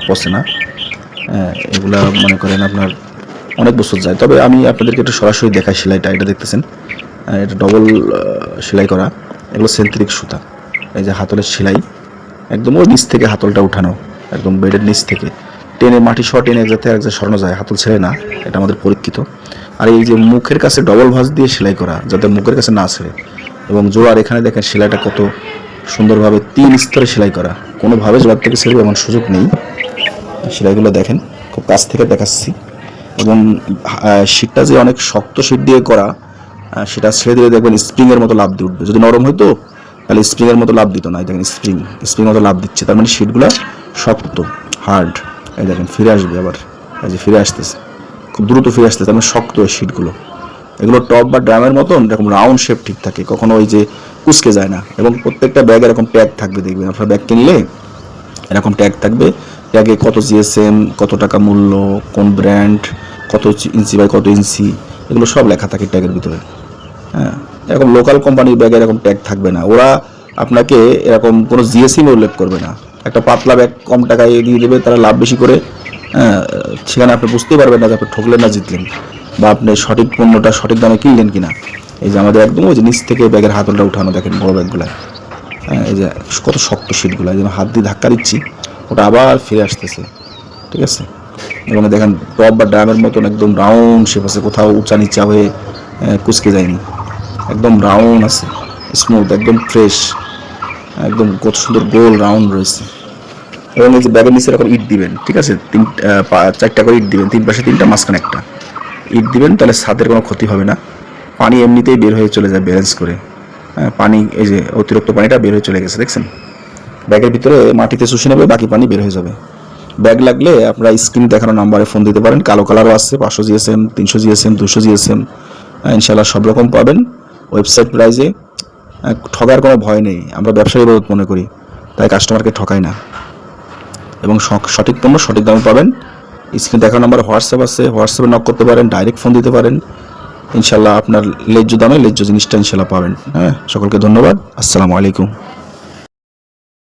পচে না। এগুলা মনে করেন আপনার অনেক বছর যায়। তবে আমি আপনাদেরকে একটু সরাসরি দেখাই সেলাইটা। এটা দেখতেছেন, এটা ডবল সেলাই করা। এগুলো সিনথেটিক সুতা। এই যে হাতলের সেলাই একদম ওই নিচ থেকে হাতলটা উঠানো, একদম বেডের নিচ থেকে টেনে মাটি সহ টেনে এক জায়গায় সরানো যায়, হাতল ছেড়ে না। এটা আমাদের পরীক্ষিত। আর এই যে মুখের কাছে ডবল ভাঁজ দিয়ে সেলাই করা, যাতে মুখের কাছে না ছেড়ে। এবং জোড়ার এখানে দেখেন সেলাইটা কত সুন্দরভাবে 3 স্তরে সেলাই করা, কোনোভাবে জোড়ার থেকে ছেড়ে এমন সুযোগ নেই। সেলাইগুলো দেখেন, খুব কাছ থেকে দেখাচ্ছি। এবং শীটটা যে অনেক শক্ত শীট দিয়ে করা, সেটা ছেড়ে দিলে দেখবেন স্প্রিংয়ের মতো লাভ দিয়ে উঠবে। যদি নরম হইতো তাহলে স্প্রিংয়ের মতো লাভ দিত না। এই দেখেন স্প্রিং মতো লাভ দিচ্ছে, তার মানে শীটগুলো শক্ত, হার্ড। এই দেখেন ফিরে আসবে আবার, এই যে ফিরে আসতেছে, খুব দ্রুত ফিরে আসতেছে, তার মানে শক্ত এই শীটগুলো। এগুলো টপ বা ড্রামের মতন এরকম রাউন্ড শেপ ঠিক থাকে, কখনো ওই যে কুচকে যায় না। এবং প্রত্যেকটা ব্যাগ এরকম ট্যাগ থাকবে, দেখবেন আপনার ব্যাগ কিনলে এরকম ট্যাগ থাকবে। ট্যাগে কত জিএসএম, কত টাকা মূল্য, কোন ব্র্যান্ড, কত ইঞ্চি বাই কত ইঞ্চি, এগুলো সব লেখা থাকে ট্যাগের ভিতরে। হ্যাঁ, এরকম লোকাল কোম্পানির ব্যাগে এরকম ট্যাগ থাকবে না। ওরা আপনাকে এরকম কোনো জিএসএম উল্লেখ করবে না। একটা পাতলা ব্যাগ কম টাকায় দিয়ে দেবে তারা, লাভ বেশি করে। হ্যাঁ, সেখানে আপনি বুঝতেই পারবেন না যে আপনি ঠকলেন না জিতলেন, বা আপনি সঠিক পণ্যটা সঠিক দামে কিনলেন কিনা। এই যে আমাদের একদম ওই যে নিচ থেকে ব্যাগের হাতলটা উঠানো, দেখেন বড় ব্যাগগুলো। হ্যাঁ, এই যে কত শক্ত শীটগুলো, এই যে হাত দিয়ে ধাক্কা দিচ্ছি, ওটা আবার ফিরে আসতেছে। ঠিক আছে। এবং দেখেন টপ বা ড্রামের মতন একদম রাউন্ড শেপ আছে, কোথাও উঁচা নিচা হয়ে কুচকে যায়নি, একদম রাউন্ড আছে, স্মুথ, একদম ফ্রেশ, একদম কত সুন্দর গোল রাউন্ড রয়েছে। এবং এই যে ব্যাগের নিচে এরকম ইট দিবেন, ঠিক আছে, 4টা করে ইট দিবেন, 3 পাশে 3টা, মাঝখানে একটা ইট দিবেন, তাহলে ছাদের কোনো ক্ষতি হবে না। পানি এমনিতেই বের হয়ে চলে যায় ব্যালেন্স করে। পানি, এই যে অতিরিক্ত পানিটা বের হয়ে চলে গেছে, দেখছেন, ব্যাগের ভিতরে মাটিতে শুষে নেবে, বাকি পানি বের হয়ে যাবে। ব্যাগ লাগলে আপনারা স্ক্রিন দেখানো নাম্বারে ফোন দিতে পারেন। কালো কালারও আছে, 500 জিএসএম, 300 জিএসএম, 200 জিএসএম, ইনশাল্লাহ সব রকম পাবেন ওয়েবসাইট প্রাইজে। ঠকার কোনো ভয় নেই, আমরা ব্যবসায়ী বোধ মনে করি, তাই কাস্টমারকে ঠকাই না। এবং সঠিক পণ্য সঠিক দামে পাবেন। স্ক্রিন দেখানো নাম্বারে হোয়াটসঅ্যাপ আছে, হোয়াটসঅ্যাপে নক করতে পারেন, ডাইরেক্ট ফোন দিতে পারেন। ইনশাল্লাহ আপনার ন্যায্য দামে ন্যায্য জিনিসটা ইনশাল্লাহ পাবেন। হ্যাঁ, সকলকে ধন্যবাদ। আসসালামু আলাইকুম।